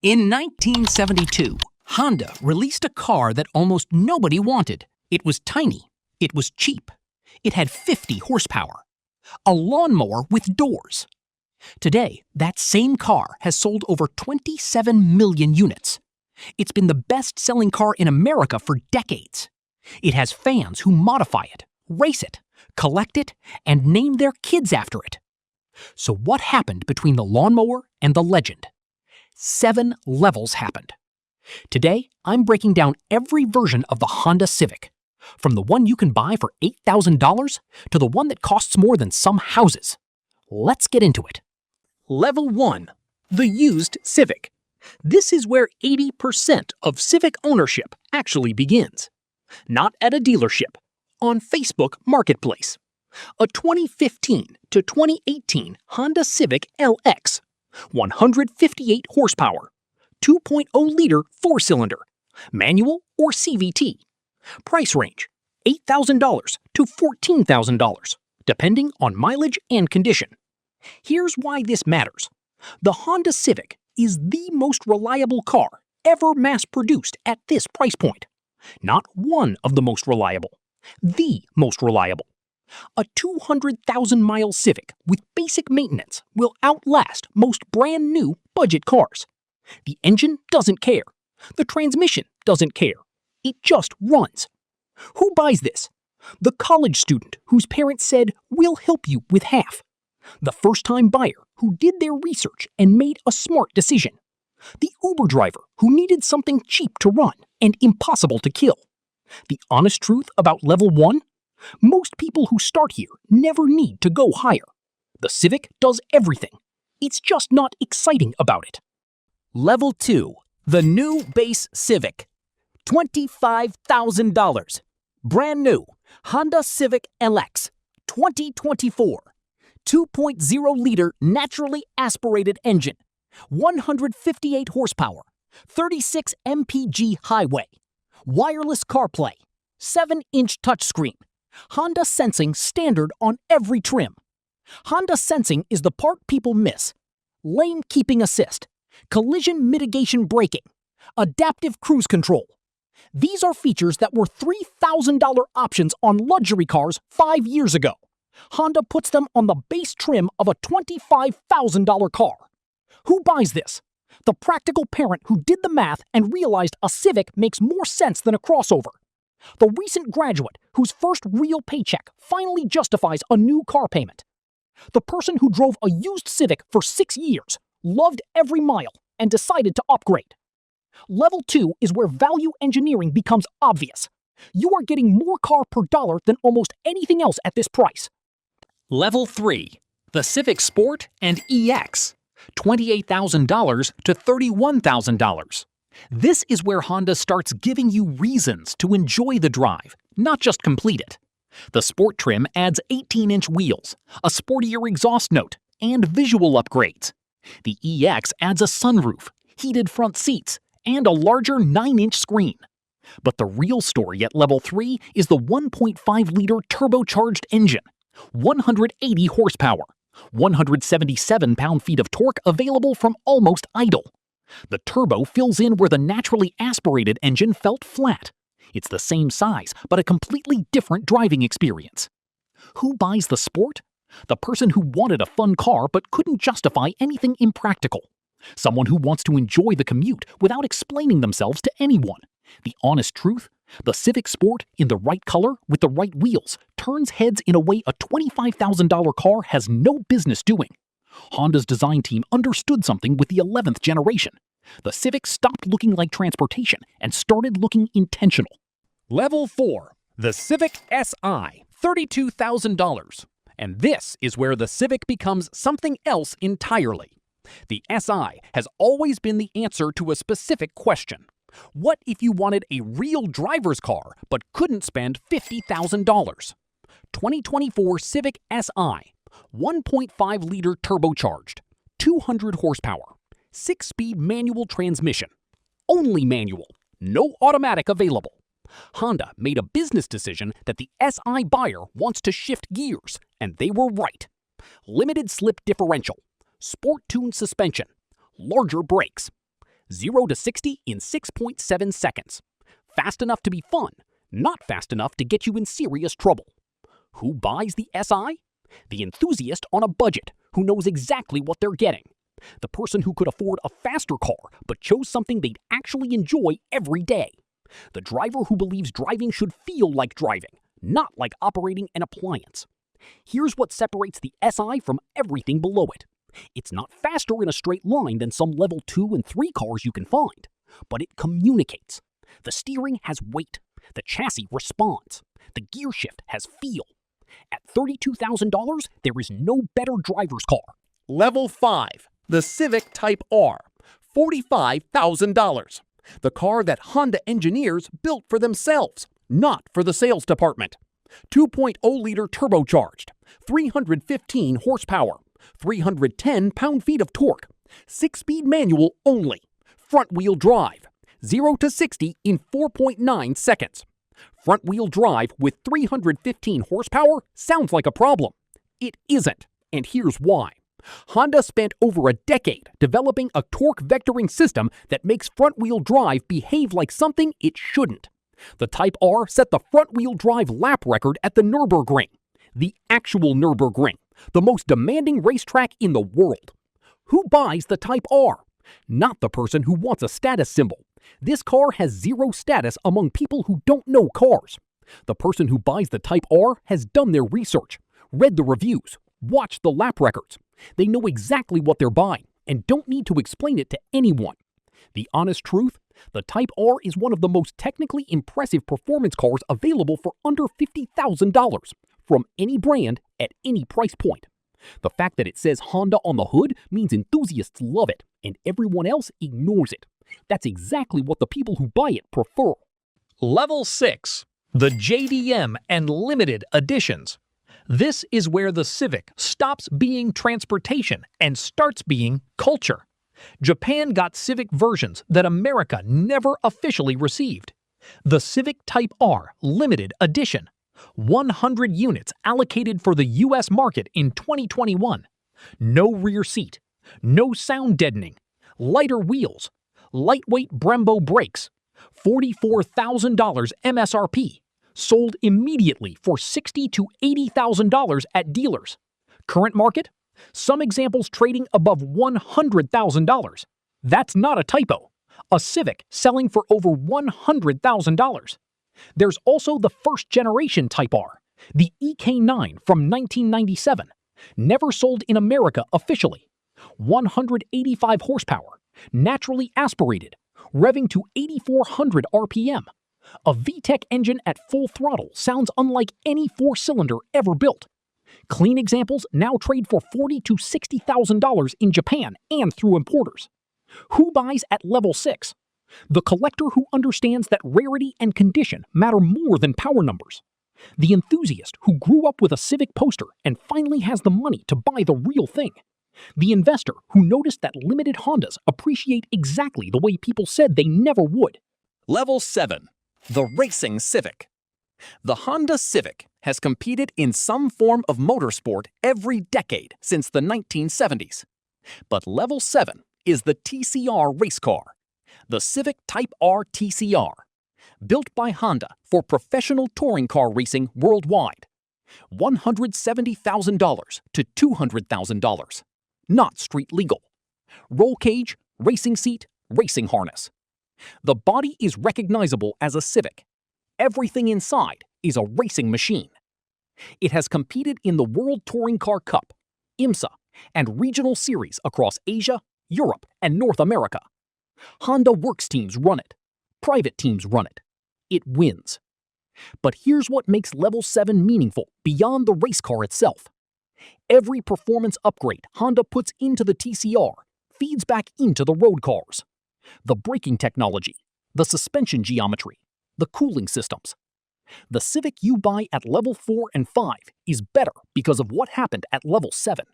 In 1972, Honda released a car that almost nobody wanted. It was tiny. It was cheap. It had 50 horsepower. A lawnmower with doors. Today, that same car has sold over 27 million units. It's been the best-selling car in America for decades. It has fans who modify it, race it, collect it, and name their kids after it. So what happened between the lawnmower and the legend? 7 levels happened. Today, I'm breaking down every version of the Honda Civic, from the one you can buy for $8,000 to the one that costs more than some houses. Let's get into it. Level 1. The used Civic. This is where 80% of Civic ownership actually begins. Not at a dealership, on Facebook Marketplace. A 2015 to 2018 Honda Civic LX, 158 horsepower, 2.0-liter 4-cylinder, manual or CVT. Price range, $8,000 to $14,000, depending on mileage and condition. Here's why this matters. The Honda Civic is the most reliable car ever mass-produced at this price point. Not one of the most reliable, the most reliable. A 200,000-mile Civic with basic maintenance will outlast most brand-new budget cars. The engine doesn't care. The transmission doesn't care. It just runs. Who buys this? The college student whose parents said, "We'll help you with half." The first-time buyer who did their research and made a smart decision. The Uber driver who needed something cheap to run and impossible to kill. The honest truth about Level 1? Most people who start here never need to go higher. The Civic does everything. It's just not exciting about it. Level 2. The new base Civic. $25,000. Brand new Honda Civic LX 2024. 2.0-liter naturally aspirated engine. 158 horsepower. 36 mpg highway. Wireless CarPlay. 7-inch touchscreen. Honda Sensing standard on every trim. Honda Sensing is the part people miss. Lane keeping assist. Collision mitigation braking. Adaptive cruise control. These are features that were $3,000 options on luxury cars 5 years ago. Honda puts them on the base trim of a $25,000 car. Who buys this? The practical parent who did the math and realized a Civic makes more sense than a crossover. The recent graduate whose first real paycheck finally justifies a new car payment. The person who drove a used Civic for 6 years, loved every mile, and decided to upgrade. Level 2 is where value engineering becomes obvious. You are getting more car per dollar than almost anything else at this price. Level 3. The Civic Sport and EX. $28,000 to $31,000. This is where Honda starts giving you reasons to enjoy the drive, not just complete it. The Sport trim adds 18-inch wheels, a sportier exhaust note, and visual upgrades. The EX adds a sunroof, heated front seats, and a larger 9-inch screen. But the real story at Level 3 is the 1.5-liter turbocharged engine, 180 horsepower, 177 pound-feet of torque available from almost idle. The turbo fills in where the naturally aspirated engine felt flat. It's the same size, but a completely different driving experience. Who buys the Sport? The person who wanted a fun car but couldn't justify anything impractical. Someone who wants to enjoy the commute without explaining themselves to anyone. The honest truth? The Civic Sport, in the right color with the right wheels, turns heads in a way a $25,000 car has no business doing. Honda's design team understood something with the 11th generation. The Civic stopped looking like transportation and started looking intentional. Level 4. The Civic Si. $32,000. And this is where the Civic becomes something else entirely. The Si has always been the answer to a specific question. What if you wanted a real driver's car but couldn't spend $50,000? 2024 Civic Si. 1.5-liter turbocharged, 200 horsepower, 6-speed manual transmission. Only manual, no automatic available. Honda made a business decision that the Si buyer wants to shift gears, and they were right. Limited slip differential, sport-tuned suspension, larger brakes. 0 to 60 in 6.7 seconds. Fast enough to be fun, not fast enough to get you in serious trouble. Who buys the Si? The enthusiast on a budget who knows exactly what they're getting. The person who could afford a faster car but chose something they'd actually enjoy every day. The driver who believes driving should feel like driving, not like operating an appliance. Here's what separates the Si from everything below it. It's not faster in a straight line than some level 2 and 3 cars you can find, but it communicates. The steering has weight. The chassis responds. The gear shift has feel. At $32,000, there is no better driver's car. Level 5. The Civic Type R. $45,000. The car that Honda engineers built for themselves, not for the sales department. 2.0-liter turbocharged, 315 horsepower, 310 pound-feet of torque, 6-speed manual only, front-wheel drive, 0 to 60 in 4.9 seconds. Front-wheel drive with 315 horsepower sounds like a problem. It isn't, and here's why. Honda spent over a decade developing a torque vectoring system that makes front-wheel drive behave like something it shouldn't. The Type R set the front-wheel drive lap record at the Nürburgring, the actual Nürburgring, the most demanding racetrack in the world. Who buys the Type R? Not the person who wants a status symbol. This car has zero status among people who don't know cars. The person who buys the Type R has done their research, read the reviews, watched the lap records. They know exactly what they're buying and don't need to explain it to anyone. The honest truth? The Type R is one of the most technically impressive performance cars available for under $50,000 from any brand at any price point. The fact that it says Honda on the hood means enthusiasts love it and everyone else ignores it. That's exactly what the people who buy it prefer. Level 6. The JDM and Limited Editions. This is where the Civic stops being transportation and starts being culture. Japan got Civic versions that America never officially received. The Civic Type R Limited Edition. 100 units allocated for the US market in 2021. No rear seat. No sound deadening. Lighter wheels. Lightweight Brembo brakes. $44,000 MSRP. Sold immediately for $60,000 to $80,000 at dealers. Current market? Some examples trading above $100,000. That's not a typo. A Civic selling for over $100,000. There's also the first generation Type R, the EK9 from 1997. Never sold in America officially. 185 horsepower, naturally aspirated, revving to 8,400 RPM. A VTEC engine at full throttle sounds unlike any four-cylinder ever built. Clean examples now trade for $40,000 to $60,000 in Japan and through importers. Who buys at level 6? The collector who understands that rarity and condition matter more than power numbers. The enthusiast who grew up with a Civic poster and finally has the money to buy the real thing. The investor who noticed that limited Hondas appreciate exactly the way people said they never would. Level 7. The Racing Civic. The Honda Civic has competed in some form of motorsport every decade since the 1970s. But Level 7 is the TCR race car, the Civic Type R TCR, built by Honda for professional touring car racing worldwide. $170,000 to $200,000. Not street legal. Roll cage, racing seat, racing harness. The body is recognizable as a Civic. Everything inside is a racing machine. It has competed in the World Touring Car Cup, IMSA, and regional series across Asia, Europe, and North America. Honda works teams run it. Private teams run it. It wins. But here's what makes Level 7 meaningful beyond the race car itself. Every performance upgrade Honda puts into the TCR feeds back into the road cars. The braking technology, the suspension geometry, the cooling systems. The Civic you buy at Level 4 and 5 is better because of what happened at Level 7.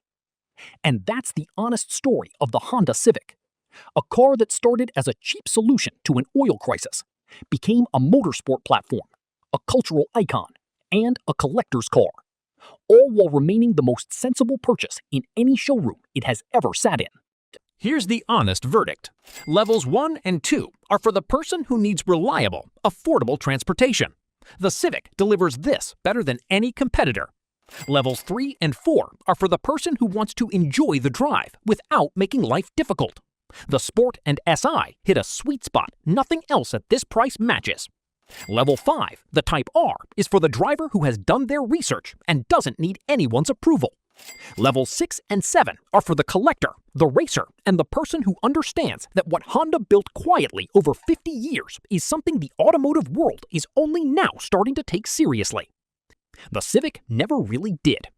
And that's the honest story of the Honda Civic. A car that started as a cheap solution to an oil crisis, became a motorsport platform, a cultural icon, and a collector's car, all while remaining the most sensible purchase in any showroom it has ever sat in. Here's the honest verdict. Levels 1 and 2 are for the person who needs reliable, affordable transportation. The Civic delivers this better than any competitor. Levels 3 and 4 are for the person who wants to enjoy the drive without making life difficult. The Sport and SI hit a sweet spot nothing else at this price matches. Level 5, the Type R, is for the driver who has done their research and doesn't need anyone's approval. Levels 6 and 7 are for the collector, the racer, and the person who understands that what Honda built quietly over 50 years is something the automotive world is only now starting to take seriously. The Civic never really did.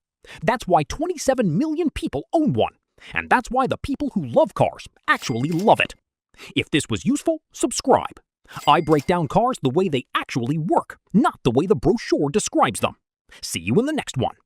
That's why 27 million people own one, and that's why the people who love cars actually love it. If this was useful, subscribe. I break down cars the way they actually work, not the way the brochure describes them. See you in the next one.